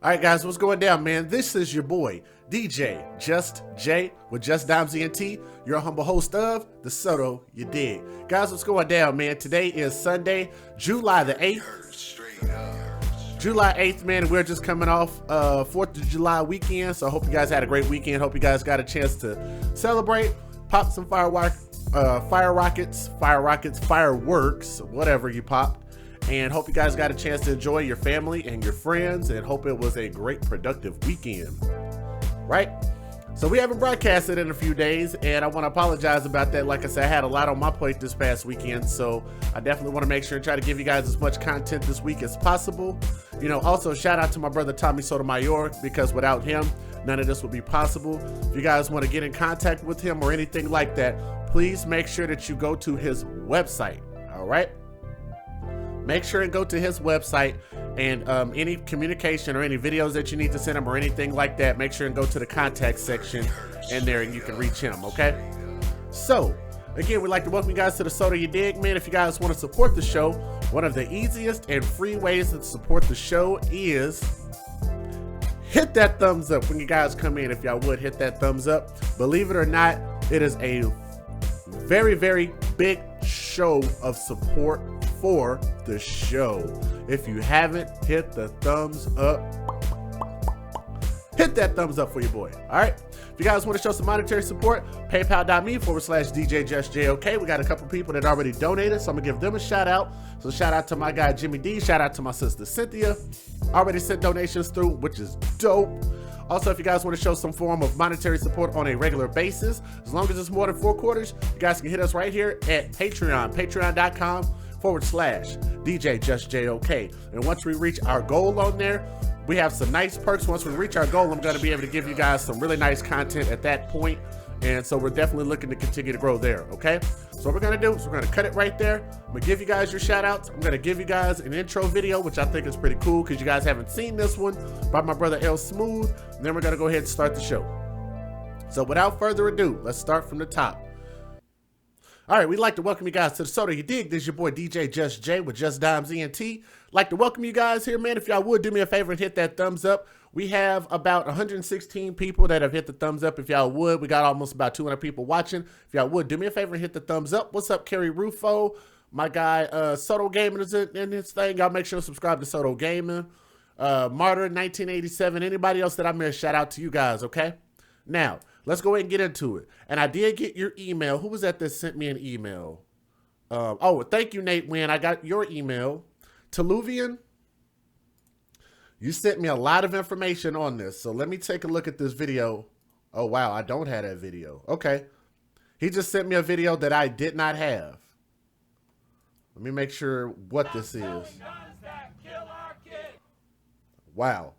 All right, guys, what's going down, man? This is your boy, DJ Just J with Just Dimes ENT, your humble host of the Soto You Dig. Guys, what's going down, man? Today is Sunday, July the 8th. July 8th, man, we're just coming off 4th of July weekend, so I hope you guys had a great weekend. Hope you guys got a chance to celebrate, pop some fireworks, whatever you popped. And hope you guys got a chance to enjoy your family and your friends, and hope it was a great productive weekend, right? So we haven't broadcasted in a few days, and I want to apologize about that. Like I said, I had a lot on my plate this past weekend, so I definitely want to make sure and try to give you guys as much content this week as possible. You know, also shout out to my brother Tommy Sotomayor, because without him, none of this would be possible. If you guys want to get in contact with him or anything like that, please make sure that you go to his website, all right? Make sure and go to his website, and any communication or any videos that you need to send him or anything like that, make sure and go to the contact section in there and you can reach him, okay? So, again, we'd like to welcome you guys to the Soto You Dig, man. If you guys want to support the show, one of the easiest and free ways to support the show is hit that thumbs up when you guys come in. If y'all would hit that thumbs up. Believe it or not, it is a very, very big show of support for the show. If you haven't hit the thumbs up, hit that thumbs up for your boy. All right, if you guys want to show some monetary support, paypal.me/DJJustJOK. We got a couple people that already donated, so I'm gonna give them a shout out. So shout out to my guy Jimmy D, shout out to my sister Cynthia, already sent donations through, which is dope. Also, if you guys want to show some form of monetary support on a regular basis, as long as it's more than 4 quarters, you guys can hit us right here at Patreon, patreon.com/DJJustJOK. And once we reach our goal on there, we have some nice perks. Once we reach our goal, I'm going to be able to give you guys some really nice content at that point. And so we're definitely looking to continue to grow there, okay? So what we're going to do is we're going to cut it right there. I'm going to give you guys your shout outs. I'm going to give you guys an intro video, which I think is pretty cool because you guys haven't seen this one, by my brother L Smooth. And then we're going to go ahead and start the show. So without further ado, let's start from the top. All right, we'd like to welcome you guys to the Soto You Dig. This is your boy DJ Just J with Just Dimes ENT. Like to welcome you guys here, man. If y'all would do me a favor and hit that thumbs up. We have about 116 people that have hit the thumbs up. If y'all would, we got almost about 200 people watching. If y'all would do me a favor and hit the thumbs up. What's up, Kerry Rufo? My guy Soto Gaming is in his thing. Y'all make sure to subscribe to Soto Gaming. Martyr 1987. Anybody else that I missed, shout out to you guys, okay? Now, let's go ahead and get into it. And I did get your email. Who was that sent me an email? Oh, thank you, Nate Wynn. I got your email. Teluvian, you sent me a lot of information on this. So let me take a look at this video. Oh, wow. I don't have that video. Okay. He just sent me a video that I did not have. Let me make sure what this is. Wow.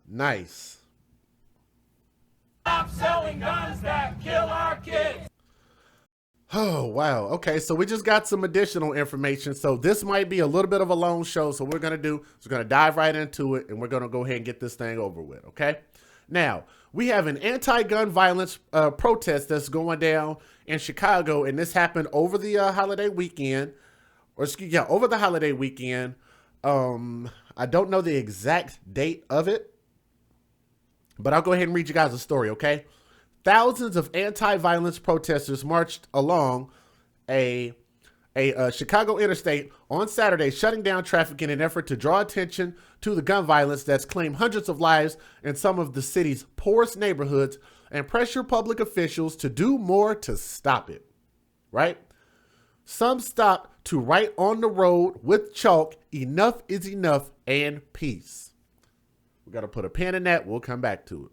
Nice. Stop selling guns that kill our kids. Oh, wow. Okay, so we just got some additional information. So this might be a little bit of a long show. So what we're going to do is we're going to dive right into it, and we're going to go ahead and get this thing over with, okay? Now, we have an anti-gun violence protest that's going down in Chicago, and this happened over the holiday weekend. Or, excuse me, yeah, over the holiday weekend. I don't know the exact date of it, but I'll go ahead and read you guys a story, okay? Thousands of anti-violence protesters marched along a Chicago interstate on Saturday, shutting down traffic in an effort to draw attention to the gun violence that's claimed hundreds of lives in some of the city's poorest neighborhoods and pressure public officials to do more to stop it, right? Some stopped to write on the road with chalk, "Enough is enough," and "Peace." We got to put a pin in that. We'll come back to it.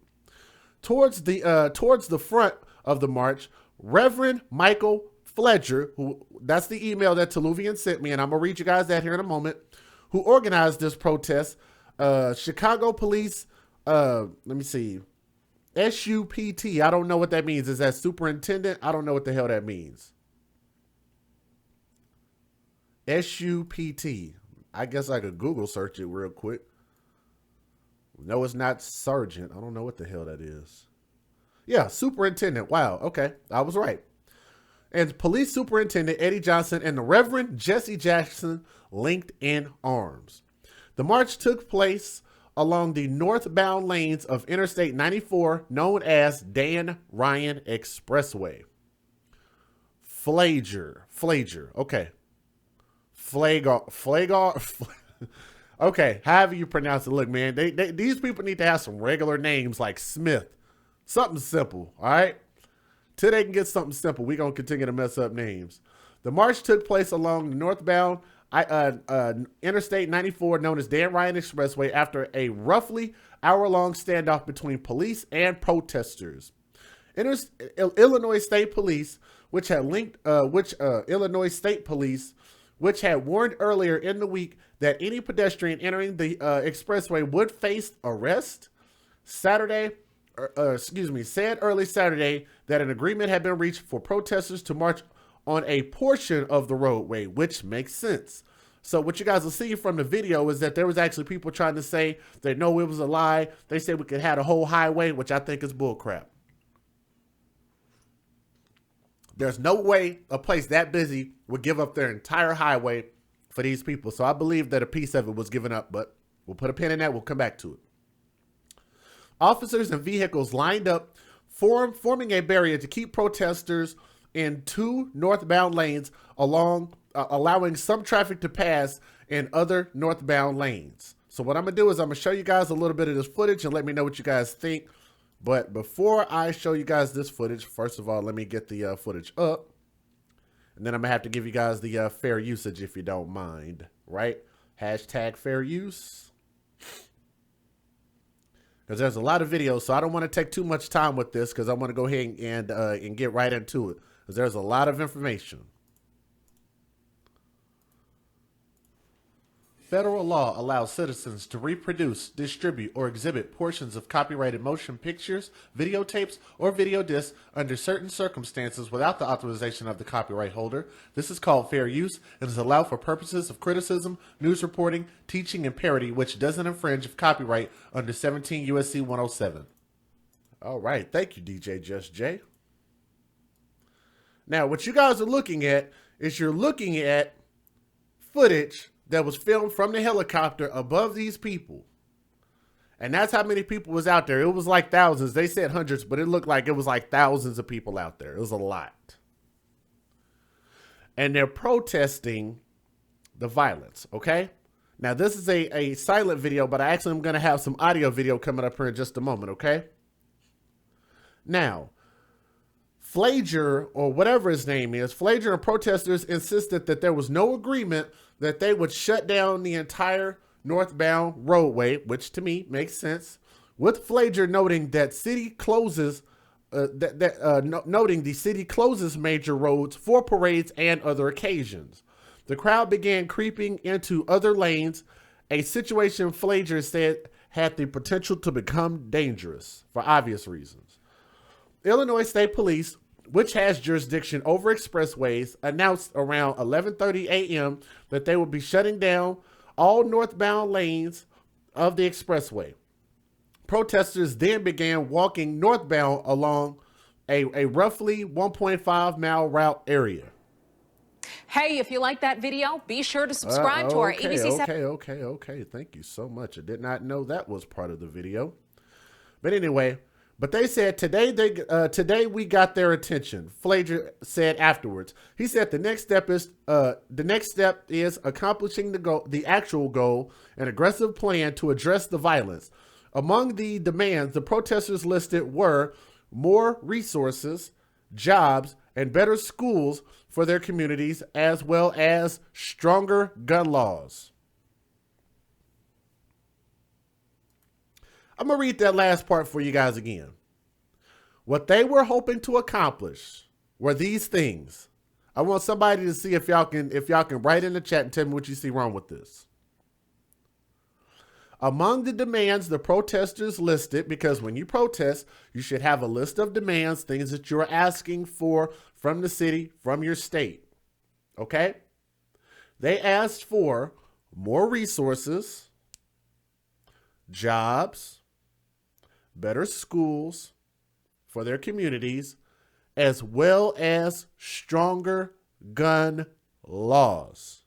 Towards the front of the march, Reverend Michael Fledger, that's the email that Teluvian sent me, and I'm going to read you guys that here in a moment, who organized this protest. Chicago Police, let me see, SUPT, I don't know what that means. Is that superintendent? I don't know what the hell that means. SUPT. I guess I could Google search it real quick. No, it's not sergeant. I don't know what the hell that is. Yeah, superintendent. Wow. Okay. I was right. And Police Superintendent Eddie Johnson and the Reverend Jesse Jackson linked in arms. The march took place along the northbound lanes of Interstate 94, known as Dan Ryan Expressway. Flager. Okay. Flagar. Okay, however you pronounce it. Look, man, these people need to have some regular names like Smith. Something simple, all right? Till they can get something simple, we're going to continue to mess up names. The march took place along the northbound Interstate 94, known as Dan Ryan Expressway, after a roughly hour-long standoff between police and protesters. Illinois State Police, which had warned earlier in the week that any pedestrian entering the expressway would face arrest, said early Saturday that an agreement had been reached for protesters to march on a portion of the roadway, which makes sense. So what you guys will see from the video is that there was actually people trying to say they know it was a lie. They said we could have a whole highway, which I think is bullcrap. There's no way a place that busy would give up their entire highway for these people. So I believe that a piece of it was given up, but we'll put a pin in that. We'll come back to it. Officers and vehicles lined up, forming a barrier to keep protesters in two northbound lanes, allowing some traffic to pass in other northbound lanes. So what I'm going to do is I'm going to show you guys a little bit of this footage and let me know what you guys think. But before I show you guys this footage, first of all, let me get the footage up. And then I'm going to have to give you guys the fair usage if you don't mind, right? Hashtag fair use. Because there's a lot of videos, so I don't want to take too much time with this because I want to go ahead and get right into it. Because there's a lot of information. Federal law allows citizens to reproduce, distribute, or exhibit portions of copyrighted motion pictures, videotapes, or video discs under certain circumstances without the authorization of the copyright holder. This is called fair use and is allowed for purposes of criticism, news reporting, teaching, and parody, which doesn't infringe of copyright under 17 U.S.C. 107. All right. Thank you, DJ Just J. Now, what you guys are looking at is you're looking at footage that was filmed from the helicopter above these people. And that's how many people was out there. It was like thousands. They said hundreds, but it looked like it was like thousands of people out there. It was a lot. And they're protesting the violence, okay? Now, this is a silent video, but I actually am going to have some audio video coming up here in just a moment, okay? Now, Flager, or whatever his name is, Flager and protesters insisted that there was no agreement that they would shut down the entire northbound roadway, which to me makes sense, with Flager noting that noting the city closes major roads for parades and other occasions. The crowd began creeping into other lanes, a situation Flager said had the potential to become dangerous for obvious reasons. Illinois State Police, which has jurisdiction over expressways, announced around 11:30 a.m. that they will be shutting down all northbound lanes of the expressway. Protesters then began walking northbound along a roughly 1.5 mile route area. Hey, if you like that video, be sure to subscribe to our ABC. Okay. Thank you so much. I did not know that was part of the video. But anyway, but they said today we got their attention. Flager said afterwards. He said the next step is accomplishing the actual goal, an aggressive plan to address the violence. Among the demands the protesters listed were more resources, jobs, and better schools for their communities, as well as stronger gun laws. I'm going to read that last part for you guys again. What they were hoping to accomplish were these things. I want somebody to see if y'all can write in the chat and tell me what you see wrong with this. Among the demands the protesters listed, because when you protest, you should have a list of demands, things that you're asking for from the city, from your state. Okay? They asked for more resources, jobs, better schools for their communities, as well as stronger gun laws.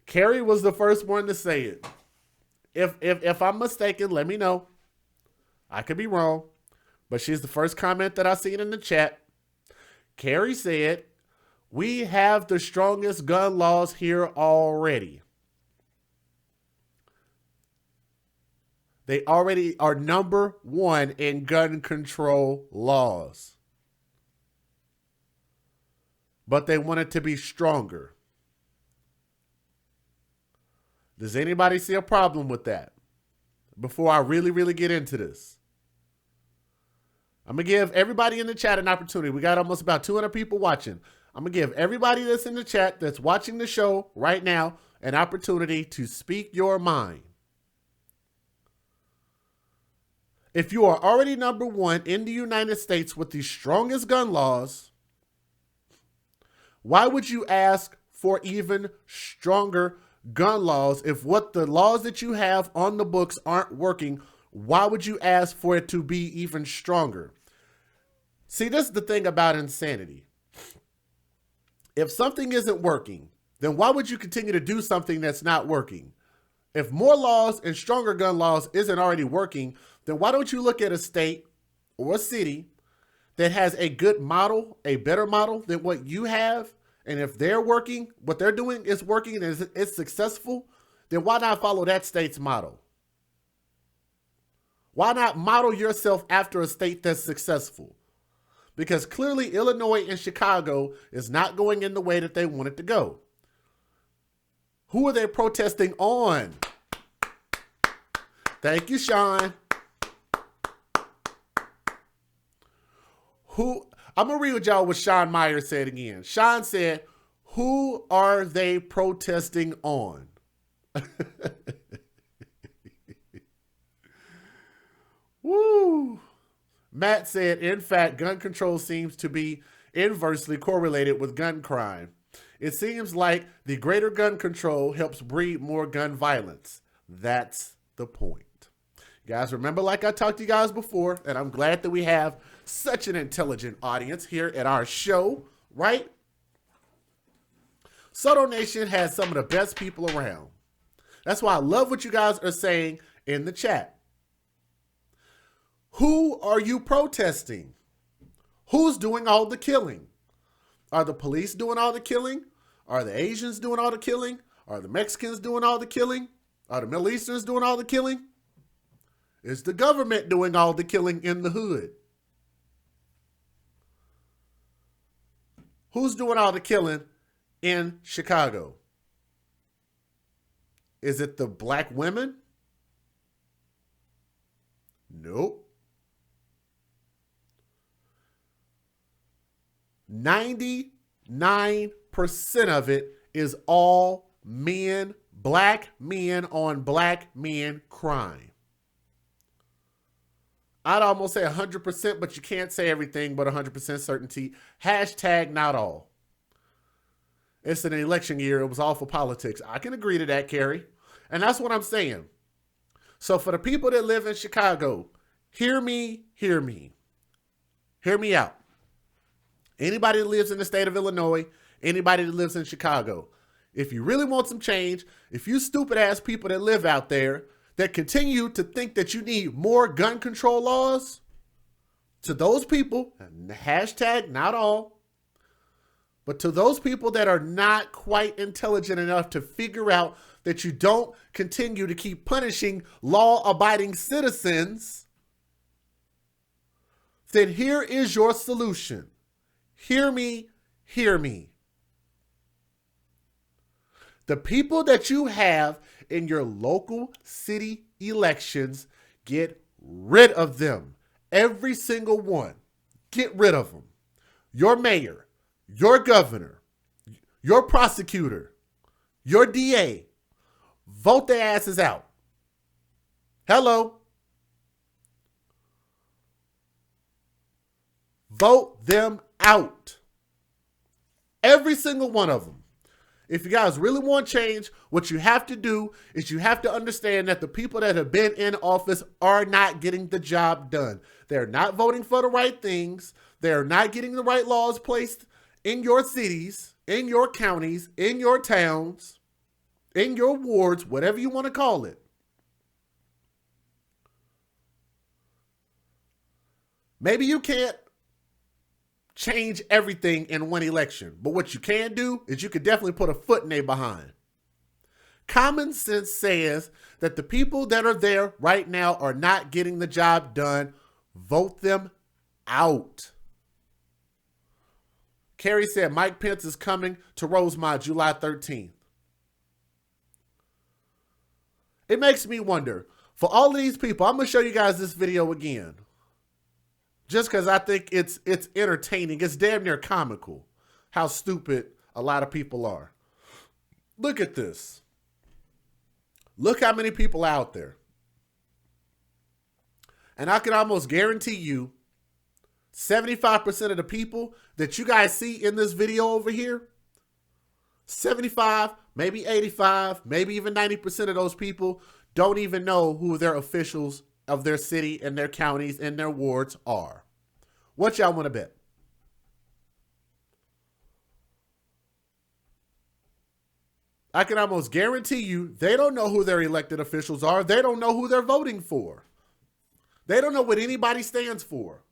Carrie was the first one to say it. If I'm mistaken, let me know. I could be wrong, but she's the first comment that I seen in the chat. Carrie said, "We have the strongest gun laws here already." They already are number one in gun control laws. But they want it to be stronger. Does anybody see a problem with that? Before I really get into this, I'm going to give everybody in the chat an opportunity. We got almost about 200 people watching. I'm going to give everybody that's in the chat that's watching the show right now an opportunity to speak your mind. If you are already number one in the United States with the strongest gun laws, why would you ask for even stronger gun laws if what the laws that you have on the books aren't working? Why would you ask for it to be even stronger? See, this is the thing about insanity. If something isn't working, then why would you continue to do something that's not working? If more laws and stronger gun laws isn't already working, then why don't you look at a state or a city that has a good model, a better model than what you have? And if they're working, what they're doing is working and it's successful, then why not follow that state's model? Why not model yourself after a state that's successful? Because clearly Illinois and Chicago is not going in the way that they want it to go. Who are they protesting on? Thank you, Sean. I'm going to read with y'all what Sean Meyer said again. Sean said, "Who are they protesting on?" Woo. Matt said, "In fact, gun control seems to be inversely correlated with gun crime. It seems like the greater gun control helps breed more gun violence. That's the point." You guys remember, like I talked to you guys before, and I'm glad that we have such an intelligent audience here at our show, right? Soto Nation has some of the best people around. That's why I love what you guys are saying in the chat. Who are you protesting? Who's doing all the killing? Are the police doing all the killing? Are the Asians doing all the killing? Are the Mexicans doing all the killing? Are the Middle Easterns doing all the killing? Is the government doing all the killing in the hood? Who's doing all the killing in Chicago? Is it the black women? Nope. 99% of it is all men, black men on black men crime. I'd almost say 100%, but you can't say everything but 100% certainty. Hashtag not all. It's an election year. It was all for politics. I can agree to that, Carrie. And that's what I'm saying. So for the people that live in Chicago, hear me, hear me. Hear me out. Anybody that lives in the state of Illinois, anybody that lives in Chicago, if you really want some change, if you stupid ass people that live out there that continue to think that you need more gun control laws, to those people, and hashtag not all, but to those people that are not quite intelligent enough to figure out that you don't continue to keep punishing law-abiding citizens, then here is your solution. Hear me, hear me. The people that you have in your local city elections, get rid of them. Every single one. Get rid of them. Your mayor, your governor, your prosecutor, your DA, vote their asses out. Hello. Vote them out. Every single one of them. If you guys really want change, what you have to do is you have to understand that the people that have been in office are not getting the job done. They're not voting for the right things. They're not getting the right laws placed in your cities. in your counties, in your towns, in your wards, whatever you want to call it. Maybe you can't change everything in one election, but what you can do is you could definitely put a foot in their behind. Common sense says that the people that are there right now are not getting the job done. Vote them out. Kerry said Mike Pence is coming to Rosemont July 13th. It makes me wonder, for all of these people, I'm going to show you guys this video again. Just because I think it's entertaining. It's damn near comical how stupid a lot of people are. Look at this. Look how many people are out there. And I can almost guarantee you 75% of the people that you guys see in this video over here, 75, maybe 85, maybe even 90% of those people don't even know who their officials of their city and their counties and their wards are. What y'all want to bet? I can almost guarantee you they don't know who their elected officials are. They don't know who they're voting for. They don't know what anybody stands for.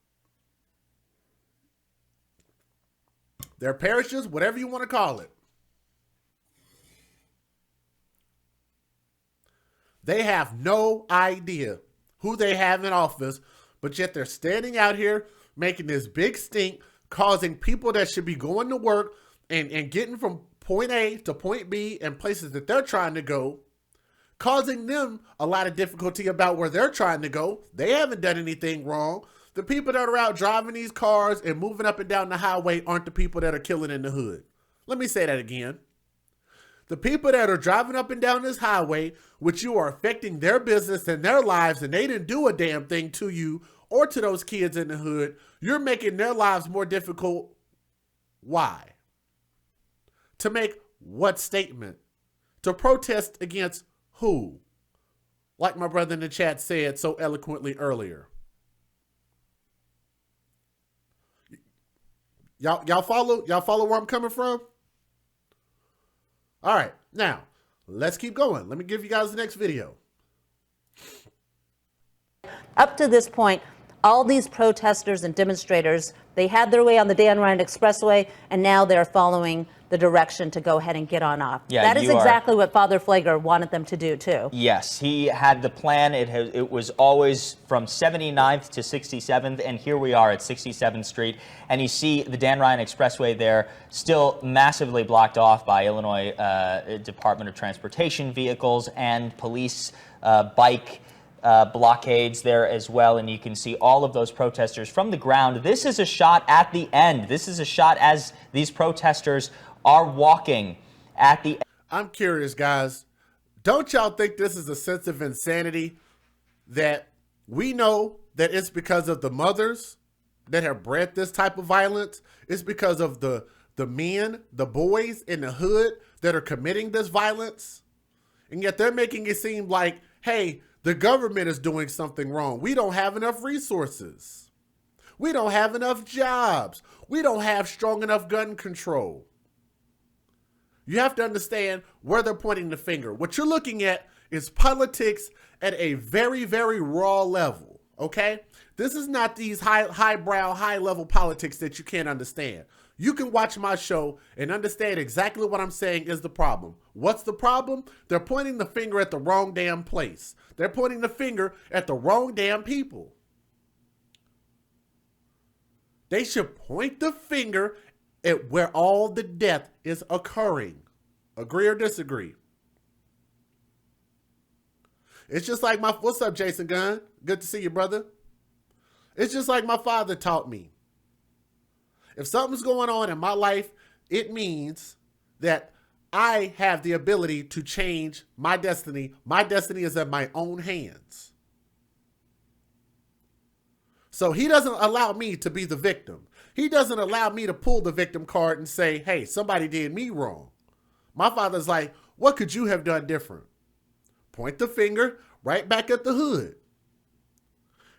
Their parishes, whatever you want to call it. They have no idea who they have in office, but yet they're standing out here making this big stink, causing people that should be going to work and getting from point A to point B and places that they're trying to go, causing them a lot of difficulty about where they're trying to go. They haven't done anything wrong. The people that are out driving these cars and moving up and down the highway aren't the people that are killing in the hood. Let me say that again. The people that are driving up and down this highway, which you are affecting their business and their lives, and they didn't do a damn thing to you or to those kids in the hood, you're making their lives more difficult. Why? To make what statement? To protest against who? Like my brother in the chat said so eloquently earlier. Y'all follow? Y'all follow where I'm coming from? All right, now let's keep going. Let me give you guys the next video. Up to this point, all these protesters and demonstrators, they had their way on the Dan Ryan Expressway, and now they're following the direction to go ahead and get on off. Yeah, that is exactly what Father Flagler wanted them to do, too. Yes, he had the plan. It was always from 79th to 67th, and here we are at 67th Street. And you see the Dan Ryan Expressway there still massively blocked off by Illinois Department of Transportation vehicles and police bike blockades there as well, and you can see all of those protesters from the ground. This is a shot at the end. This is a shot as these protesters are walking at the end. I'm curious, guys. Don't y'all think this is a sense of insanity that we know that it's because of the mothers that have bred this type of violence? It's because of the men, the boys in the hood that are committing this violence? And yet they're making it seem like, hey, the government is doing something wrong. We don't have enough resources. We don't have enough jobs. We don't have strong enough gun control. You have to understand where they're pointing the finger. What you're looking at is politics at a very, very raw level, okay? This is not these highbrow, high-level politics that you can't understand. You can watch my show and understand exactly what I'm saying is the problem. What's the problem? They're pointing the finger at the wrong damn place. They're pointing the finger at the wrong damn people. They should point the finger at where all the death is occurring. Agree or disagree? It's just like my, what's up, Jason Gunn? Good to see you, brother. It's just like my father taught me. If something's going on in my life, it means that I have the ability to change my destiny. My destiny is in my own hands. So he doesn't allow me to be the victim. He doesn't allow me to pull the victim card and say, hey, somebody did me wrong. My father's like, what could you have done different? Point the finger right back at the hood.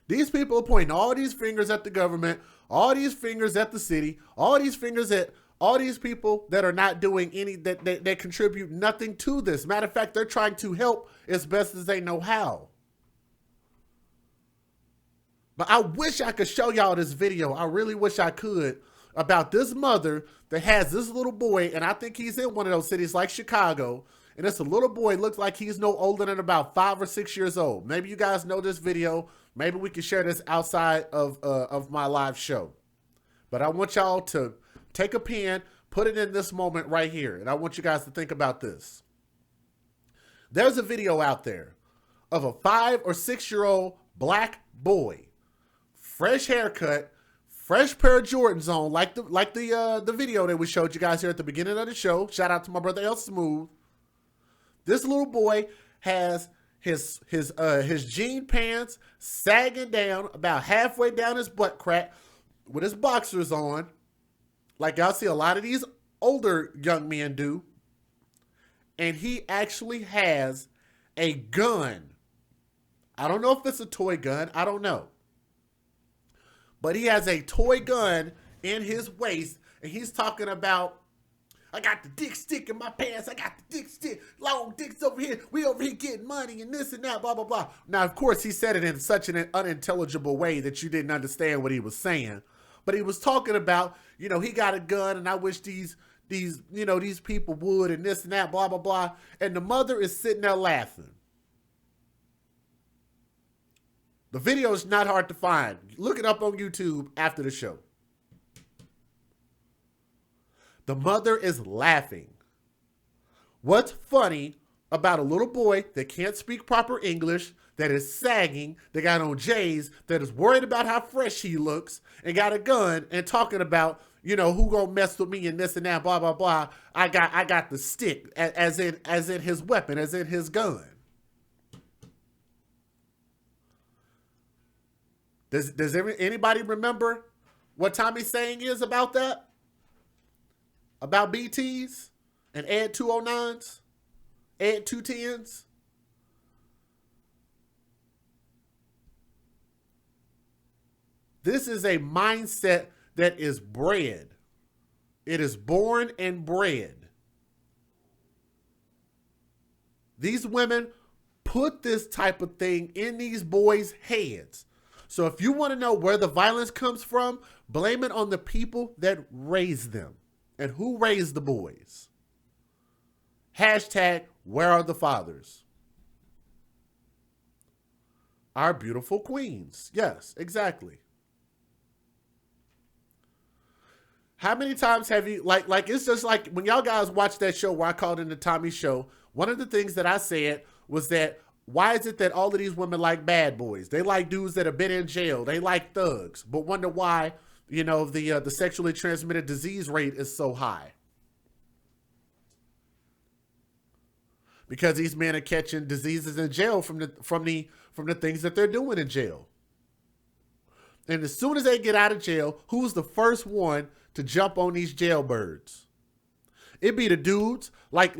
These people are pointing all these fingers at the government, all these fingers at the city, all these fingers at All these people that are not doing any, that contribute nothing to this. Matter of fact, they're trying to help as best as they know how. But I wish I could show y'all this video. I really wish I could, about this mother that has this little boy, and I think he's in one of those cities like Chicago, and it's a little boy, looks like he's no older than about 5 or 6 years old. Maybe you guys know this video. Maybe we can share this outside of my live show. But I want y'all to take a pen, put it in this moment right here, and I want you guys to think about this. There's a video out there of a 5 or 6 year old black boy, fresh haircut, fresh pair of Jordans on, like the video that we showed you guys here at the beginning of the show. Shout out to my brother El Smooth. This little boy has his jean pants sagging down about halfway down his butt crack with his boxers on, like y'all see a lot of these older young men do. And he actually has a gun. I don't know if it's a toy gun. I don't know. But he has a toy gun in his waist, and he's talking about, I got the dick stick in my pants. I got the dick stick. Long dicks over here. We over here getting money and this and that, blah, blah, blah. Now, of course, he said it in such an unintelligible way that you didn't understand what he was saying. But he was talking about, you know, he got a gun, and I wish these people would, and this and that, blah, blah, blah. And the mother is sitting there laughing. The video is not hard to find. Look it up on YouTube after the show. The mother is laughing. What's funny about a little boy that can't speak proper English, that is sagging, that got on J's, that is worried about how fresh he looks, and got a gun and talking about, you know, who gonna mess with me and this and that, blah, blah, blah. I got the stick, as in his weapon, as in his gun. Does anybody remember what Tommy's saying is about that? About BTs and Ed 209s, Ed 210s? This is a mindset that is bred. It is born and bred. These women put this type of thing in these boys' heads. So if you want to know where the violence comes from, blame it on the people that raised them. And who raised the boys? Hashtag, where are the fathers? Our beautiful queens. Yes, exactly. How many times have you, like it's just like when y'all guys watch that show where I called in the Tommy Show, one of the things that I said was that, why is it that all of these women like bad boys? They like dudes that have been in jail. They like thugs, but wonder why, you know, the sexually transmitted disease rate is so high. Because these men are catching diseases in jail from the things that they're doing in jail. And as soon as they get out of jail, who's the first one to jump on these jailbirds? It be the dudes, like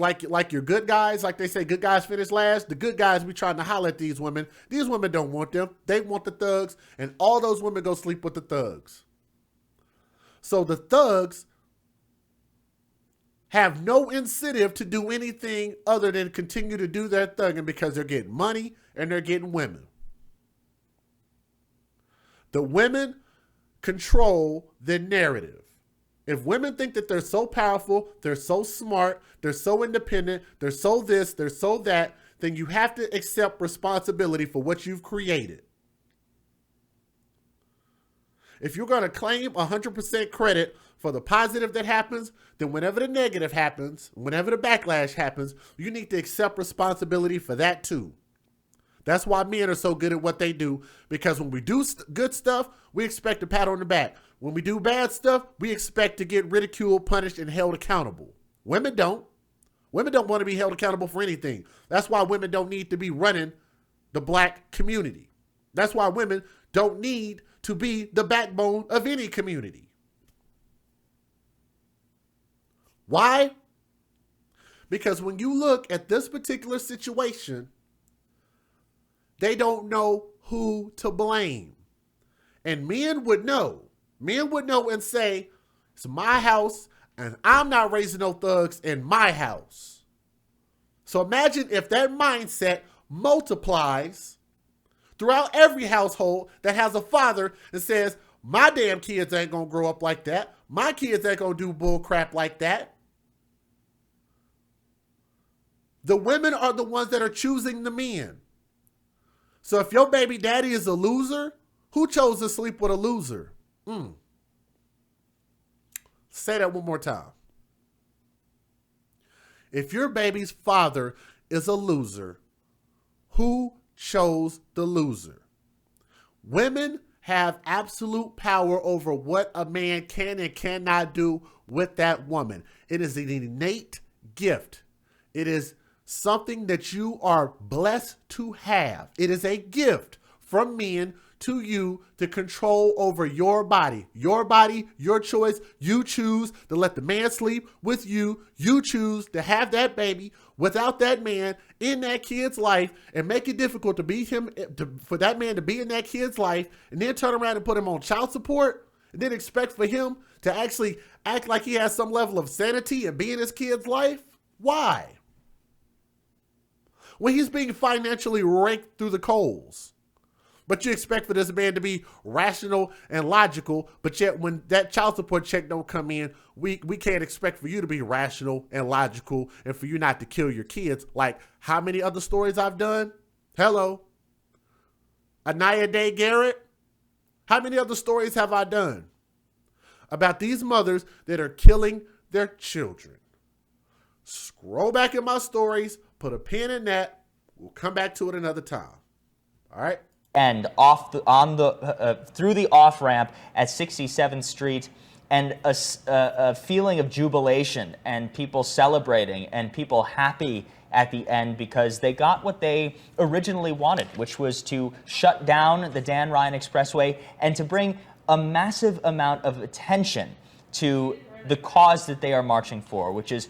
your good guys, like they say, good guys finish last. The good guys be trying to holler at these women. These women don't want them. They want the thugs, and all those women go sleep with the thugs. So the thugs have no incentive to do anything other than continue to do their thugging because they're getting money and they're getting women. The women control the narrative. If women think that they're so powerful, they're so smart, they're so independent, they're so this, they're so that, then you have to accept responsibility for what you've created. If you're going to claim 100% credit for the positive that happens, then whenever the negative happens, whenever the backlash happens, you need to accept responsibility for that too. That's why men are so good at what they do, because when we do good stuff, we expect a pat on the back. When we do bad stuff, we expect to get ridiculed, punished, and held accountable. Women don't. Women don't want to be held accountable for anything. That's why women don't need to be running the black community. That's why women don't need to be the backbone of any community. Why? Because when you look at this particular situation, they don't know who to blame. And men would know. Men would know and say, it's my house. And I'm not raising no thugs in my house. So imagine if that mindset multiplies throughout every household that has a father that says, my damn kids ain't gonna grow up like that. My kids ain't gonna do bull crap like that. The women are the ones that are choosing the men. So if your baby daddy is a loser, who chose to sleep with a loser? Say that one more time. If your baby's father is a loser, who chose the loser? Women have absolute power over what a man can and cannot do with that woman. It is an innate gift. It is something that you are blessed to have. It is a gift from men to you to control over your body, your choice. You choose to let the man sleep with you. You choose to have that baby without that man in that kid's life and make it difficult for that man to be in that kid's life, and then turn around and put him on child support and then expect for him to actually act like he has some level of sanity and be in his kid's life. Why? When he's being financially raked through the coals. But you expect for this man to be rational and logical, but yet when that child support check don't come in, we can't expect for you to be rational and logical and for you not to kill your kids. Like how many other stories I've done? Hello. Anaya Day Garrett. How many other stories have I done about these mothers that are killing their children? Scroll back in my stories, put a pin in that. We'll come back to it another time. All right. And through the off ramp at 67th Street, and a feeling of jubilation and people celebrating and people happy at the end because they got what they originally wanted, which was to shut down the Dan Ryan Expressway and to bring a massive amount of attention to the cause that they are marching for, which is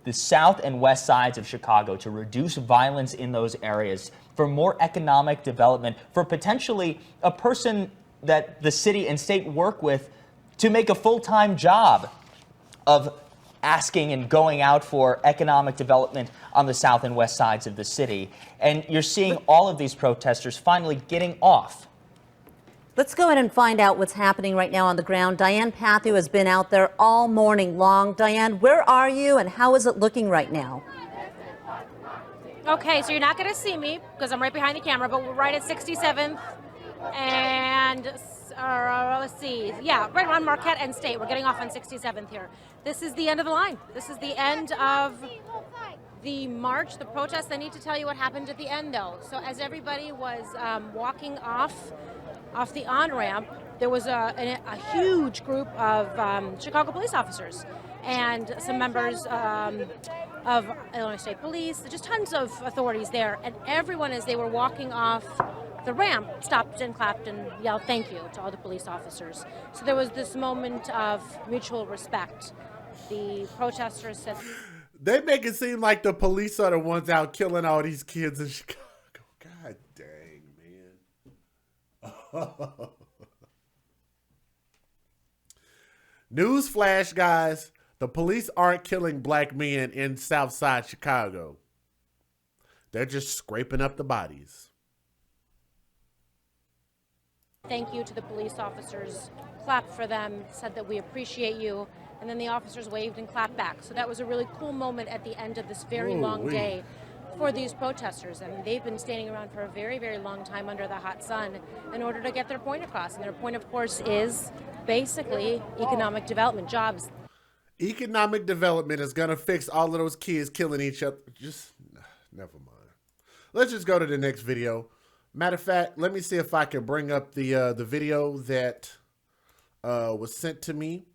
the south and west sides of Chicago, to reduce violence in those areas, for more economic development, for potentially a person that the city and state work with to make a full-time job of asking and going out for economic development on the south and west sides of the city. And you're seeing all of these protesters finally getting off. Let's go ahead and find out what's happening right now on the ground. Diane Pathu has been out there all morning long. Diane, where are you and how is it looking right now? Okay, so you're not going to see me because I'm right behind the camera, but we're right at 67th and let's see. Yeah, right around Marquette and State. We're getting off on 67th here. This is the end of the line. This is the end of the march, the protest. I need to tell you what happened at the end, though. So as everybody was walking off the on-ramp, there was a huge group of Chicago police officers and some members of Illinois State Police, just tons of authorities there. And everyone, as they were walking off the ramp, stopped and clapped and yelled thank you to all the police officers. So there was this moment of mutual respect. The protesters said... They make it seem like the police are the ones out killing all these kids in Chicago. God dang, man. Newsflash, guys. The police aren't killing black men in Southside Chicago. They're just scraping up the bodies. Thank you to the police officers, clapped for them, said that we appreciate you, and then the officers waved and clapped back. So that was a really cool moment at the end of this very long day for these protesters. I mean, they've been standing around for a very, very long time under the hot sun in order to get their point across. And their point, of course, is basically economic development, jobs. Economic development is going to fix all of those kids killing each other. Just, never mind. Let's just go to the next video. Matter of fact, let me see if I can bring up the video that was sent to me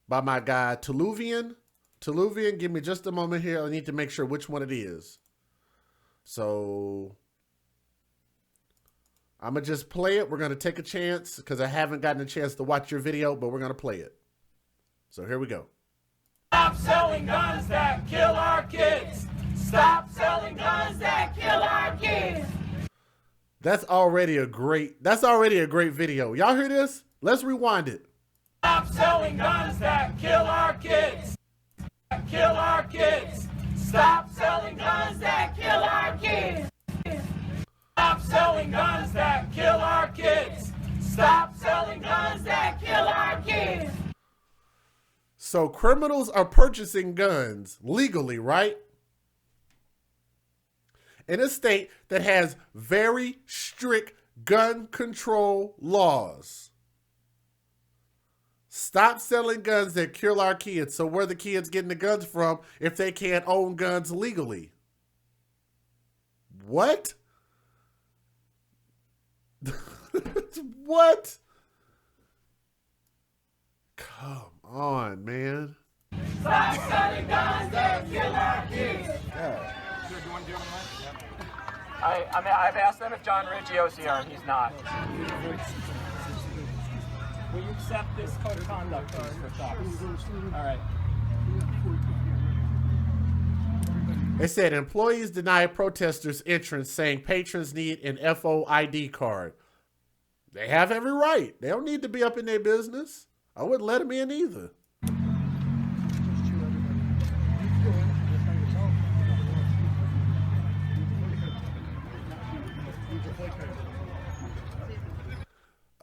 by my guy, Tuluvian. Tuluvian, give me just a moment here. I need to make sure which one it is. So I'm going to just play it. We're going to take a chance because I haven't gotten a chance to watch your video, but we're going to play it. So here we go. Stop selling guns that kill our kids. Stop selling guns that kill our kids. That's already a great video. Y'all hear this? Let's rewind it. Stop selling guns that kill our kids. Kill our kids. Stop selling guns that kill our kids. Stop selling guns that kill our kids. Stop selling guns that kill our kids. So criminals are purchasing guns legally, right? In a state that has very strict gun control laws. Stop selling guns that kill our kids. So where are the kids getting the guns from if they can't own guns legally? What? What? Come on, man. Stop selling guns that kill our kids. Yeah. I mean, I've asked them if John Riggio's here, and he's not. Will you accept this code of conduct for shops? All right. They said employees deny protesters entrance, saying patrons need an FOID card. They have every right. They don't need to be up in their business. I wouldn't let them in either.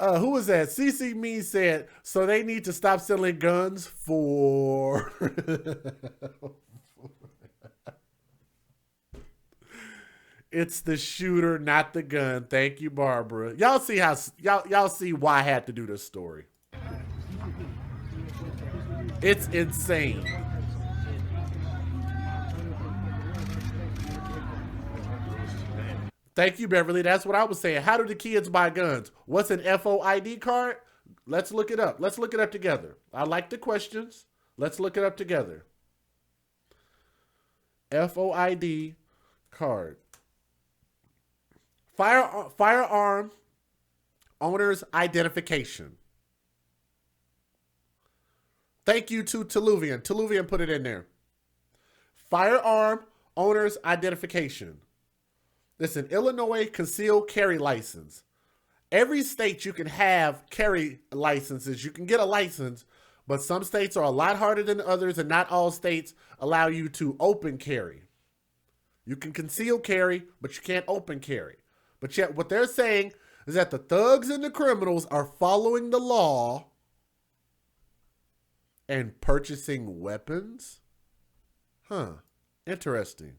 Who was that? CC Me said, so they need to stop selling guns for... It's the shooter, not the gun. Thank you, Barbara. Y'all see how y'all see why I had to do this story. It's insane. Thank you, Beverly. That's what I was saying. How do the kids buy guns? What's an FOID card? Let's look it up. Let's look it up together. I like the questions. Let's look it up together. FOID card. Firearm owner's identification. Thank you to Teluvian. Teluvian put it in there. Firearm owner's identification. Listen, Illinois concealed carry license. Every state you can have carry licenses. You can get a license, but some states are a lot harder than others, and not all states allow you to open carry. You can conceal carry, but you can't open carry. But yet what they're saying is that the thugs and the criminals are following the law and purchasing weapons? Huh. Interesting.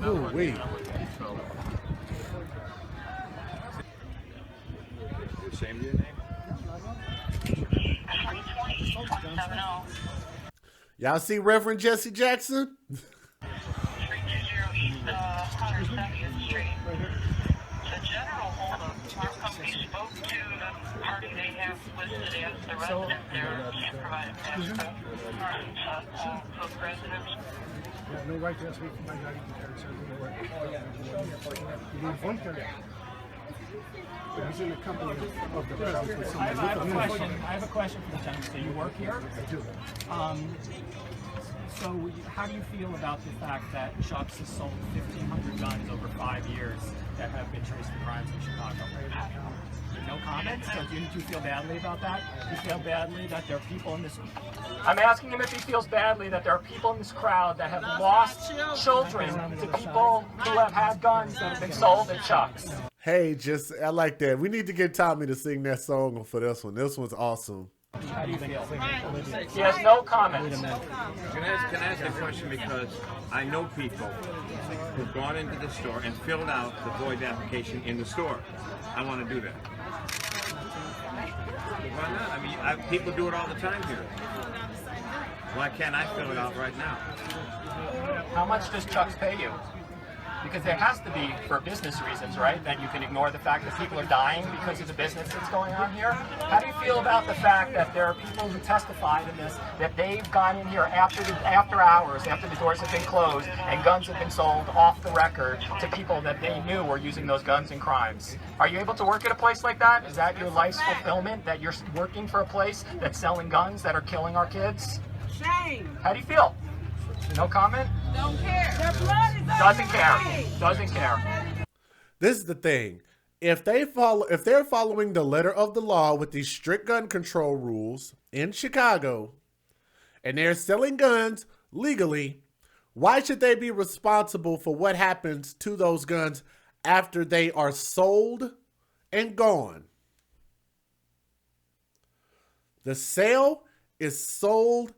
Ooh, wait. Ashamed of your name? Y'all see Reverend Jesse Jackson? 320 East 102nd Street. The general holdup, our company spoke to the party they have listed as the resident there and provided passcode for residents. No right to speak for my guy. You need one carry. He's in the company of the resident. I have a question for the gentleman. So you work here? I do. So how do you feel about the fact that Chuck's has sold 1,500 guns over 5 years that have been traced to crimes in Chicago? No comments? So do you feel badly about that? Do you feel badly that there are people in this... I'm asking him if he feels badly that there are people in this crowd that have lost children to people who have had guns that have been sold at Chuck's. Hey, I like that. We need to get Tommy to sing that song for this one. This one's awesome. How do you feel? He has no comments. Can I ask a question, because I know people who've gone into the store and filled out the void application in the store. I want to do that. Why not? I mean, people do it all the time here. Why can't I fill it out right now? How much does Chuck's pay you? Because there has to be, for business reasons, right, that you can ignore the fact that people are dying because of the business that's going on here. How do you feel about the fact that there are people who testified in this, that they've gone in here after hours, after the doors have been closed, and guns have been sold off the record to people that they knew were using those guns in crimes? Are you able to work at a place like that? Is that your life's fulfillment, that you're working for a place that's selling guns that are killing our kids? Shame. How do you feel? No comment? Don't care. Their blood is Doesn't care. Doesn't care. This is the thing. If they're following the letter of the law with these strict gun control rules in Chicago, and they're selling guns legally, why should they be responsible for what happens to those guns after they are sold and gone? The sale is sold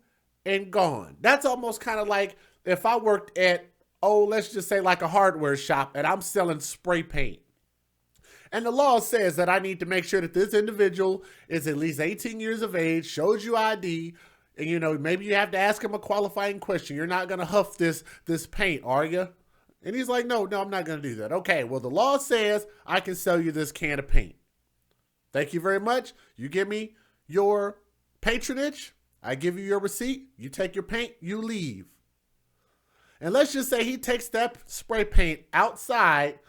and gone. That's almost kind of like if I worked at, let's just say like a hardware shop, and I'm selling spray paint. And the law says that I need to make sure that this individual is at least 18 years of age, shows you ID, and maybe you have to ask him a qualifying question. You're not going to huff this paint, are you? And he's like, no, I'm not going to do that. Okay, well, the law says I can sell you this can of paint. Thank you very much. You give me your patronage. I give you your receipt. You take your paint, you leave. And let's just say he takes that spray paint outside,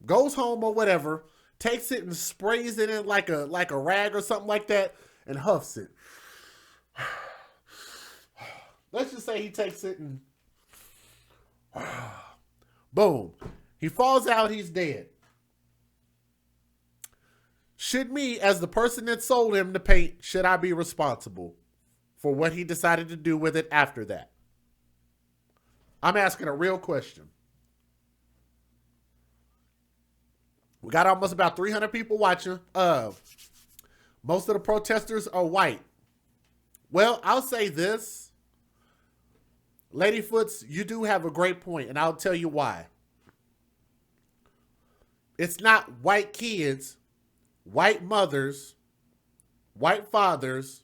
goes home or whatever, takes it and sprays it in like a rag or something like that, and huffs it. Let's just say he takes it and boom. He falls out, he's dead. Should me, as the person that sold him the paint, should I be responsible for what he decided to do with it after that? I'm asking a real question. We got almost about 300 people watching. Most of the protesters are white. Well, I'll say this. Ladyfoots, you do have a great point, and I'll tell you why. It's not white kids, white mothers, white fathers.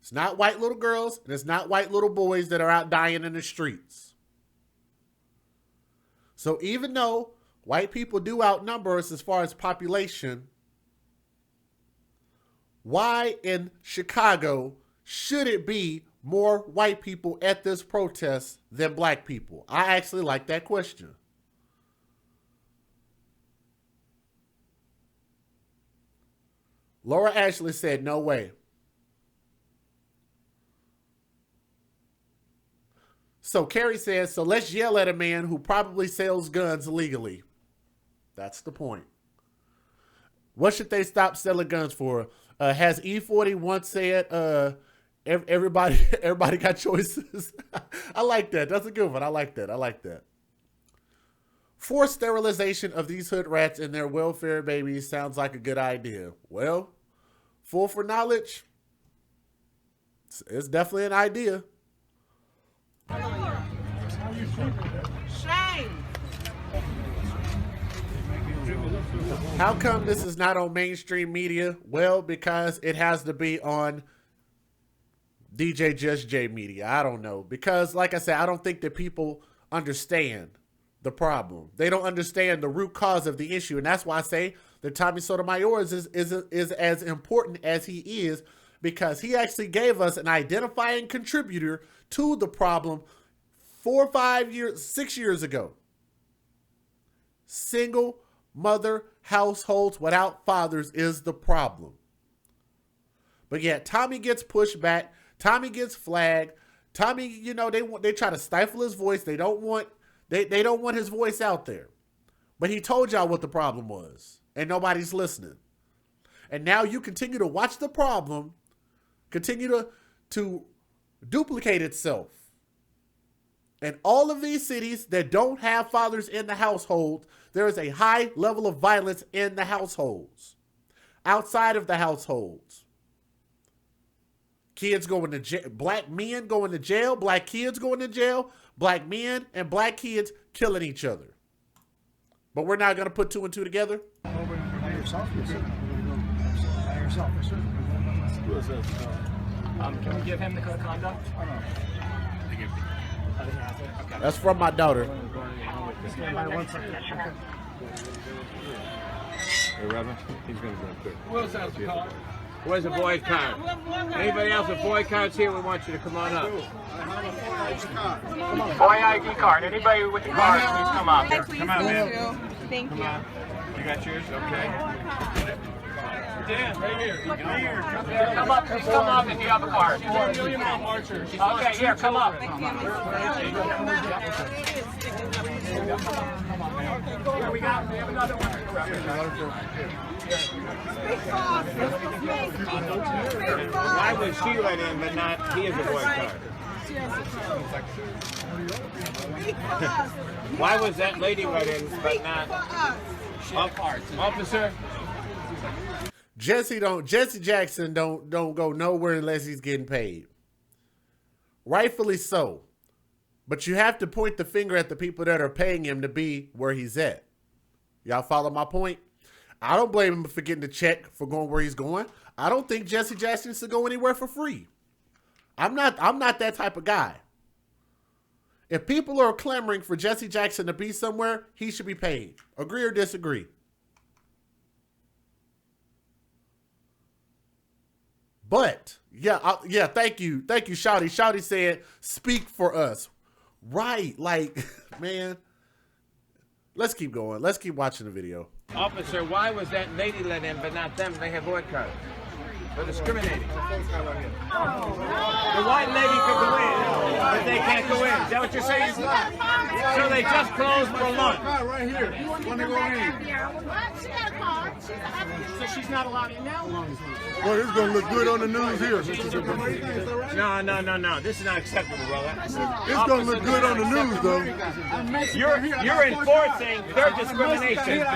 It's not white little girls, and it's not white little boys that are out dying in the streets. So even though white people do outnumber us as far as population, why in Chicago should it be more white people at this protest than black people? I actually like that question. Laura Ashley said, no way. So Carrie says, so let's yell at a man who probably sells guns legally. That's the point. What should they stop selling guns for? Has E40 once said, everybody got choices? I like that. That's a good one. I like that. Forced sterilization of these hood rats and their welfare babies sounds like a good idea. Well, full for knowledge, it's definitely an idea. Shame. How come this is not on mainstream media? Well, because it has to be on DJ Just J media. I don't know. Because, like I said, I don't think that people understand the problem. They don't understand the root cause of the issue. And that's why I say that Tommy Sotomayor is as important as he is, because he actually gave us an identifying contributor to the problem 6 years ago. Single mother households without fathers is the problem. But yeah, Tommy gets pushed back. Tommy gets flagged. Tommy, they try to stifle his voice. They don't want his voice out there. But he told y'all what the problem was, and nobody's listening. And now you continue to watch the problem continue to duplicate itself. In all of these cities that don't have fathers in the household, there is a high level of violence in the households. Outside of the households. Kids going to jail, black men going to jail, black kids going to jail, black men and black kids killing each other. But we're not going to put two and two together. By yourself, by yourself. Can we give him the code of conduct? That's from my daughter. Hey, Reverend, he's going to go quick. Who else has a card? Where's the boy card? Anybody else with boy cards here? We want you to come on up. Boy ID card. Anybody with the card, please come up. Come on, Will. Thank you. You got yours? Okay. Dan, right here. Come up, please come up if you have a card. Okay, here, come up. Here we have another one. Why was she let in, but not he is a boycott? Why was that lady let in, but not officer? Jesse Jackson don't go nowhere unless he's getting paid. Rightfully so. But you have to point the finger at the people that are paying him to be where he's at. Y'all follow my point? I don't blame him for getting the check for going where he's going. I don't think Jesse Jackson should go anywhere for free. I'm not that type of guy. If people are clamoring for Jesse Jackson to be somewhere, he should be paid. Agree or disagree? But yeah, thank you, Shouty. Shouty said, "Speak for us." Right, like, man. Let's keep going. Let's keep watching the video. Officer, why was that lady let in, but not them? They have boycotted. They're discriminating. The white lady could go in, but they can't go in. Is that what you're saying? So they just closed for lunch. Right here. Want to go in? She got a card. So she's not allowed in now? Well, it's going to look good on the news here. No. This is not acceptable, brother. It's going to look good on the news, though. You're enforcing their discrimination.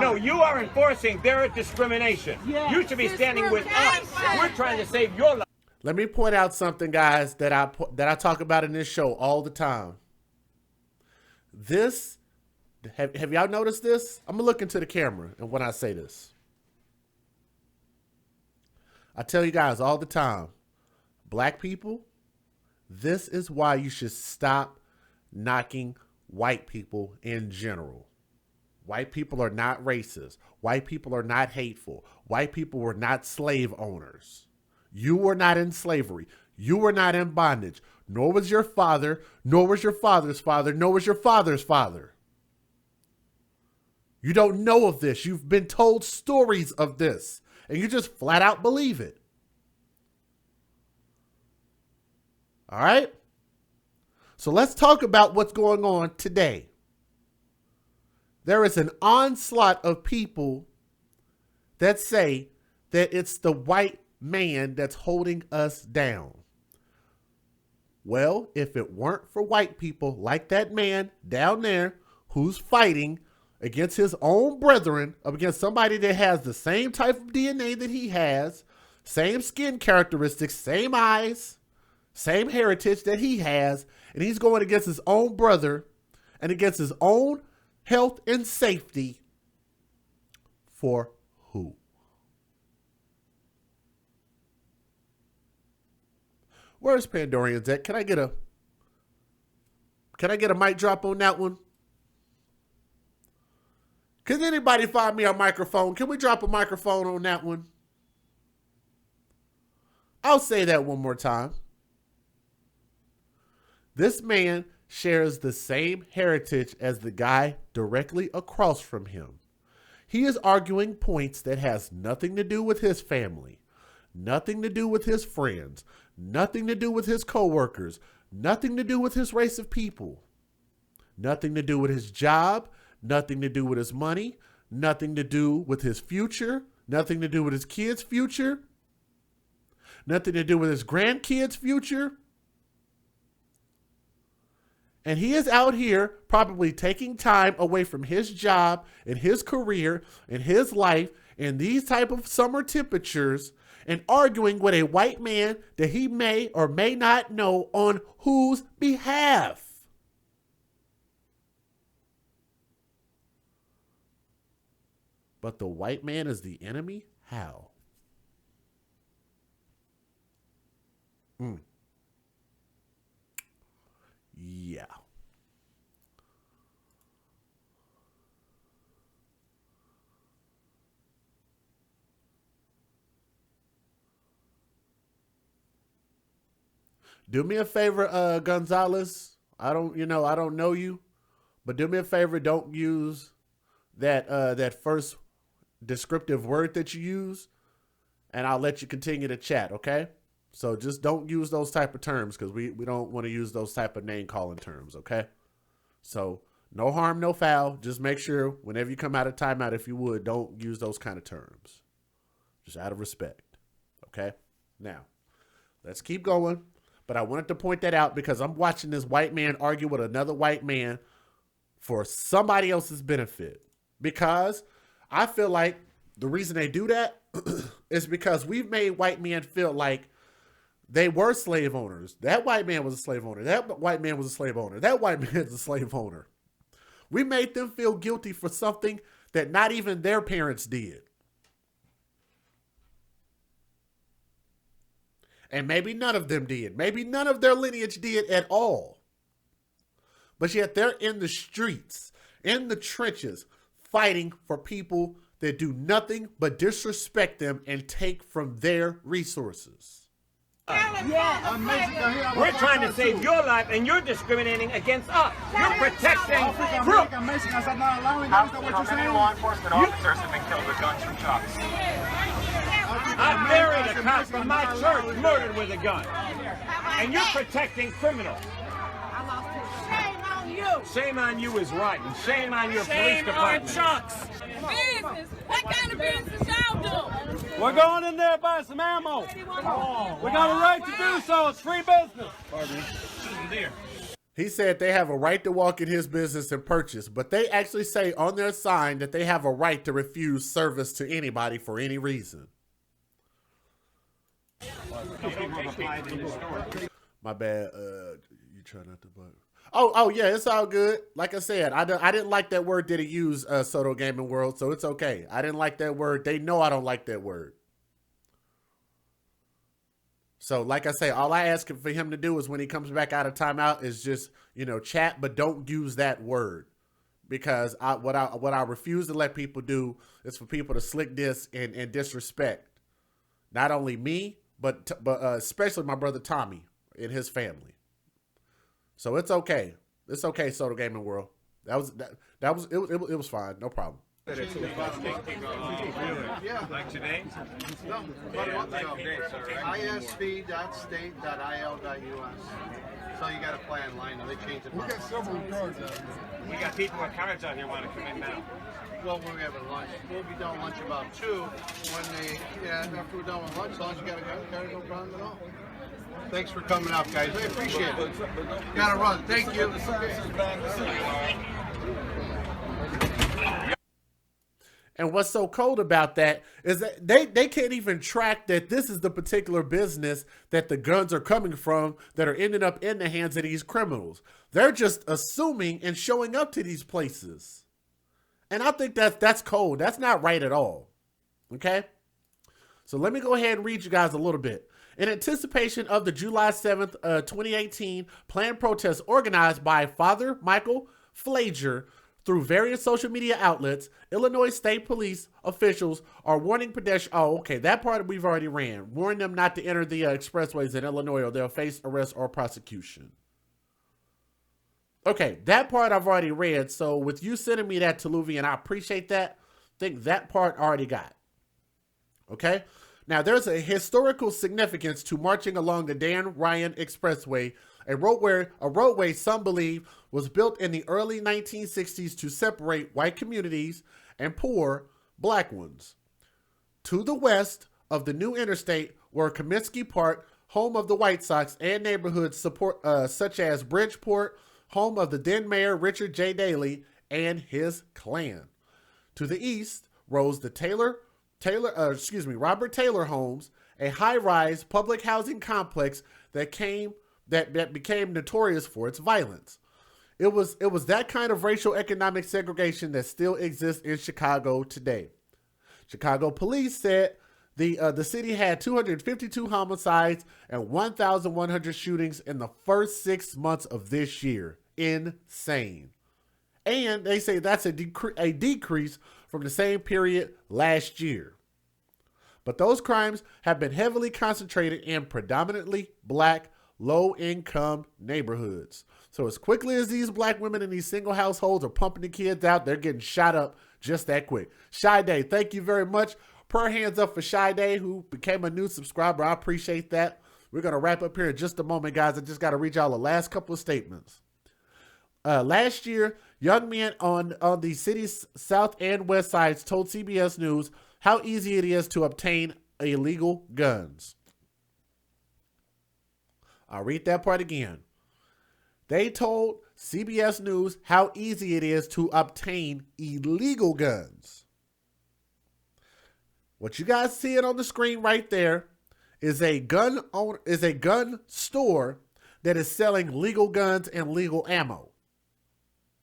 No, you are enforcing their discrimination. You should be standing with us. We're trying to save your life. Let me point out something, guys, that I talk about in this show all the time. This, have y'all noticed this? I'm gonna look into the camera, and when I say this, I tell you guys all the time, black people, this is why you should stop knocking white people in general. White people are not racist. White people are not hateful. White people were not slave owners. You were not in slavery. You were not in bondage. Nor was your father, nor was your father's father, nor was your father's father. You don't know of this. You've been told stories of this, and you just flat out believe it. All right? So let's talk about what's going on today. There is an onslaught of people that say that it's the white man that's holding us down. Well, if it weren't for white people like that man down there who's fighting against his own brethren, against somebody that has the same type of DNA that he has, same skin characteristics, same eyes, same heritage that he has, and he's going against his own brother and against his own health and safety, for who? Where's Pandorians at? Can I get a mic drop on that one? Can anybody find me a microphone? Can we drop a microphone on that one? I'll say that one more time. This man shares the same heritage as the guy directly across from him. He is arguing points that has nothing to do with his family, nothing to do with his friends, nothing to do with his coworkers, nothing to do with his race of people, nothing to do with his job, nothing to do with his money, nothing to do with his future, nothing to do with his kids' future, nothing to do with his grandkids' future. And he is out here probably taking time away from his job and his career and his life in these type of summer temperatures and arguing with a white man that he may or may not know on whose behalf. But the white man is the enemy? How? Yeah. Do me a favor, Gonzalez. I don't know you, but do me a favor. Don't use that first descriptive word that you use. and I'll let you continue to chat, okay? So just don't use those type of terms because we don't want to use those type of name calling terms, okay? So no harm, no foul. Just make sure whenever you come out of timeout, if you would, don't use those kind of terms. Just out of respect, okay? Now, let's keep going. But I wanted to point that out because I'm watching this white man argue with another white man for somebody else's benefit. Because I feel like the reason they do that is because we've made white men feel like they were slave owners. That white man was a slave owner. That white man was a slave owner. That white man's a slave owner. We made them feel guilty for something that not even their parents did. And maybe none of them did. Maybe none of their lineage did at all. But yet they're in the streets, in the trenches, fighting for people that do nothing but disrespect them and take from their resources. We're trying to save your life, and you're discriminating against us. You're protecting crooks. How many law enforcement officers have been killed with guns from trucks? I buried a cop from my church murdered with a gun. And you're protecting criminals. Shame on you. Shame on you is right, and shame on your police department. Shame on Chucks. Business. What kind of business y'all do? We're going in there to buy some ammo. We got a right to do so. It's free business. He said they have a right to walk in his business and purchase, but they actually say on their sign that they have a right to refuse service to anybody for any reason. My bad. You try not to bug. Oh yeah, it's all good. Like I said, I didn't like that word that he used, Soto Gaming World, so it's okay. I didn't like that word. They know I don't like that word. So like I say, all I ask for him to do is when he comes back out of timeout is just, chat, but don't use that word. Because what I refuse to let people do is for people to slick this and disrespect not only me, but especially my brother Tommy and his family. So it's okay. It's okay, Soto Gaming World. It was fine. No problem. Yeah. Like today? No, about a month ago. isv.state.il.us. So you got to play online. They changed it. We got several cards out here. We got people with cards out here want to come in now. Well, we're having lunch. We'll be done lunch about 2. After we're done with lunch, as long as you got a gun card, no problem at all. Thanks for coming out, guys. I appreciate it. Gotta run. Thank you. And what's so cold about that is that they can't even track that this is the particular business that the guns are coming from that are ending up in the hands of these criminals. They're just assuming and showing up to these places. And I think that's cold. That's not right at all. Okay? So let me go ahead and read you guys a little bit. In anticipation of the July 7th, 2018 planned protest organized by Father Michael Flager through various social media outlets, Illinois State Police officials are warning pedestrians. Oh, okay, that part we've already ran. Warning them not to enter the expressways in Illinois or they'll face arrest or prosecution. Okay, that part I've already read. So with you sending me that, Taluvian, I appreciate that. I think that part already got. Okay? Now, there's a historical significance to marching along the Dan Ryan Expressway, a roadway some believe was built in the early 1960s to separate white communities and poor black ones. To the west of the new interstate were Comiskey Park, home of the White Sox, and neighborhoods such as Bridgeport, home of the then mayor Richard J. Daley and his clan. To the east rose the Robert Taylor homes, a high-rise public housing complex that became notorious for its violence. It was that kind of racial economic segregation that still exists in Chicago today. Chicago police said the city had 252 homicides and 1,100 shootings in the first 6 months of this year. Insane. And they say that's a decrease from the same period last year. But those crimes have been heavily concentrated in predominantly black, low-income neighborhoods. So as quickly as these black women in these single households are pumping the kids out, they're getting shot up just that quick. Shy Day, thank you very much. prayer hands up for Shy, who became a new subscriber. I appreciate that. We're going to wrap up here in just a moment, guys. I just got to read y'all the last couple of statements. Last year, young men on the city's south and west sides told CBS News how easy it is to obtain illegal guns. I'll read that part again. They told CBS News how easy it is to obtain illegal guns. What you guys see it on the screen right there is a gun store that is selling legal guns and legal ammo.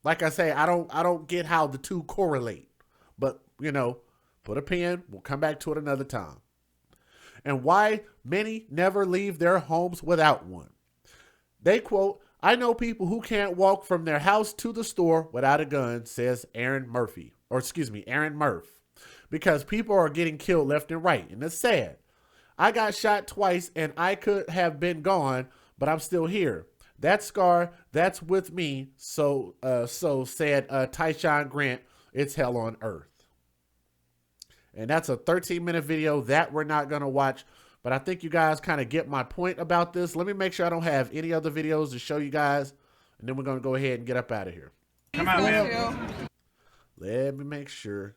Like I say, I don't get how the two correlate, but you know, put a pin. We'll come back to it another time. And why many never leave their homes without one. They quote, "I know people who can't walk from their house to the store without a gun," says Aaron Murph, because people are getting killed left and right. And it's sad. "I got shot twice and I could have been gone, but I'm still here. That scar, that's with me." So said Tyshawn Grant, "It's hell on earth." And that's a 13-minute video that we're not going to watch. But I think you guys kind of get my point about this. Let me make sure I don't have any other videos to show you guys. And then we're going to go ahead and get up out of here. Come on, man. Let me make sure.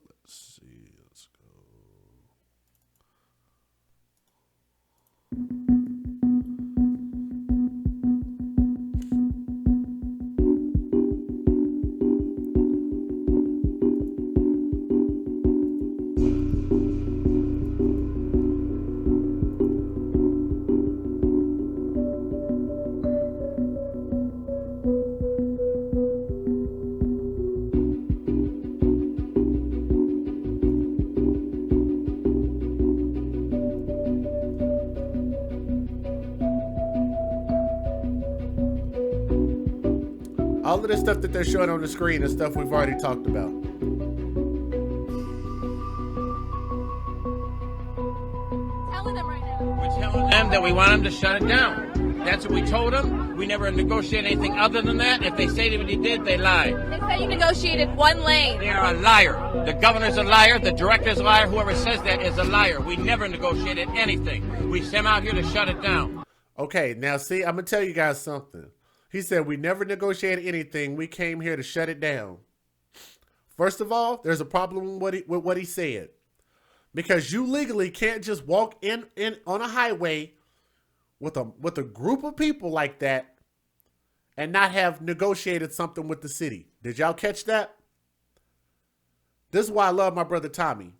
Let's see. Let's go. All of the stuff that they're showing on the screen is stuff we've already talked about. Telling them right now. We're telling them that we want them to shut it down. That's what we told them. We never negotiated anything other than that. If they say that we did, they lied. They say you negotiated one lane. They are a liar. The governor's a liar. The director's a liar. Whoever says that is a liar. We never negotiated anything. We sent out here to shut it down. Okay, now see, I'm going to tell you guys something. He said, we never negotiated anything. We came here to shut it down. First of all, there's a problem with what he said. Because you legally can't just walk in on a highway with a group of people like that and not have negotiated something with the city. Did y'all catch that? This is why I love my brother Tommy.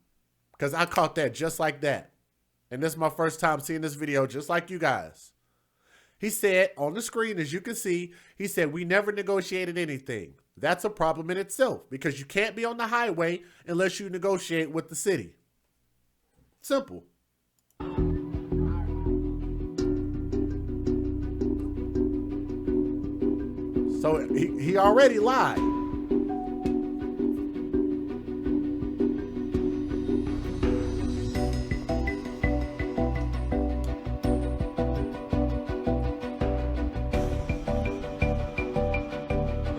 Because I caught that just like that. And this is my first time seeing this video just like you guys. He said on the screen, as you can see, he said, we never negotiated anything. That's a problem in itself because you can't be on the highway unless you negotiate with the city. Simple. So he already lied.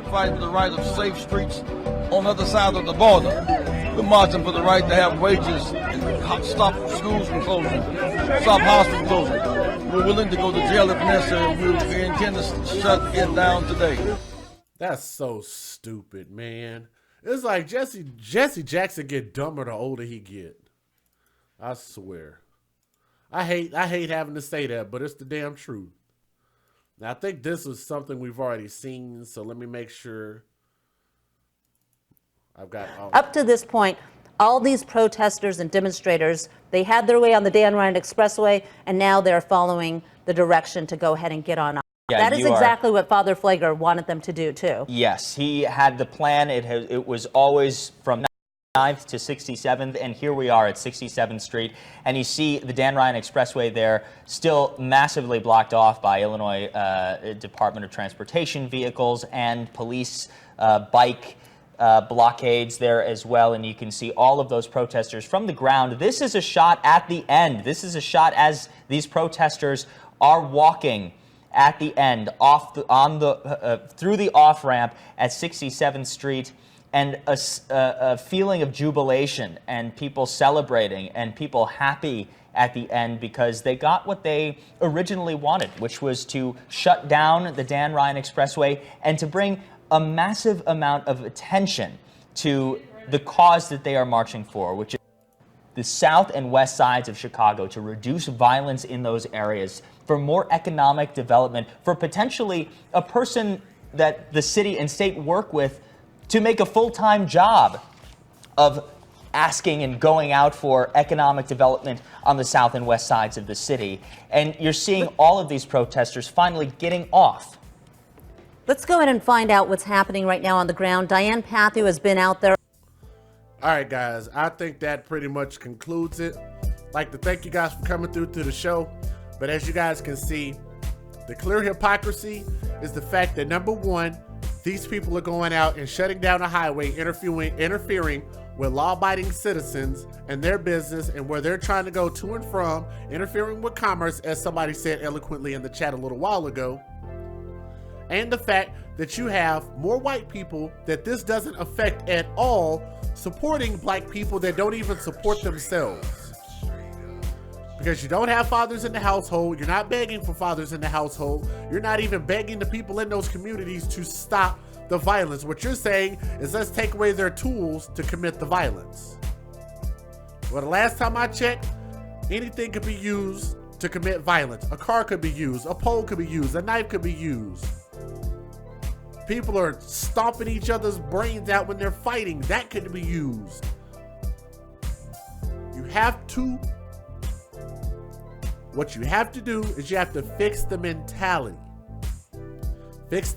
Fighting for the right of safe streets on the other side of the border. We're marching for the right to have wages and stop schools from closing, stop hospitals closing. We're willing to go to jail if necessary. We intend to shut it down today. That's so stupid, man. It's like Jesse Jackson get dumber the older he get. I swear. I hate having to say that, but it's the damn truth. Now, I think this is something we've already seen, so let me make sure I've got all. Up to this point, all these protesters and demonstrators, they had their way on the Dan Ryan Expressway, and now they're following the direction to go ahead and get on. Yeah, that is exactly what Father Flagler wanted them to do, too. Yes, he had the plan. It was always from 9th to 67th, and here we are at 67th Street, and you see the Dan Ryan Expressway there still massively blocked off by Illinois Department of Transportation vehicles and police bike blockades there as well, and you can see all of those protesters from the ground. This is a shot at the end. This is a shot as these protesters are walking at the end through the off-ramp at 67th Street. and a feeling of jubilation and people celebrating and people happy at the end because they got what they originally wanted, which was to shut down the Dan Ryan Expressway and to bring a massive amount of attention to the cause that they are marching for, which is the south and west sides of Chicago, to reduce violence in those areas, for more economic development, for potentially a person that the city and state work with to make a full-time job of asking and going out for economic development on the south and west sides of the city. And you're seeing all of these protesters finally getting off. Let's go ahead and find out what's happening right now on the ground. Diane Pathu has been out there. All right, guys, I think that pretty much concludes it. I'd like to thank you guys for coming through to the show. But as you guys can see, the clear hypocrisy is the fact that, number one, these people are going out and shutting down a highway, interfering with law-abiding citizens and their business and where they're trying to go to and from, interfering with commerce, as somebody said eloquently in the chat a little while ago. And the fact that you have more white people that this doesn't affect at all supporting black people that don't even support themselves. Because you don't have fathers in the household, you're not begging for fathers in the household, you're not even begging the people in those communities to stop the violence. What you're saying is let's take away their tools to commit the violence. Well, the last time I checked, anything could be used to commit violence. A car could be used, a pole could be used, a knife could be used. People are stomping each other's brains out when they're fighting. That could be used. What you have to do is you have to fix the mentality. Fix the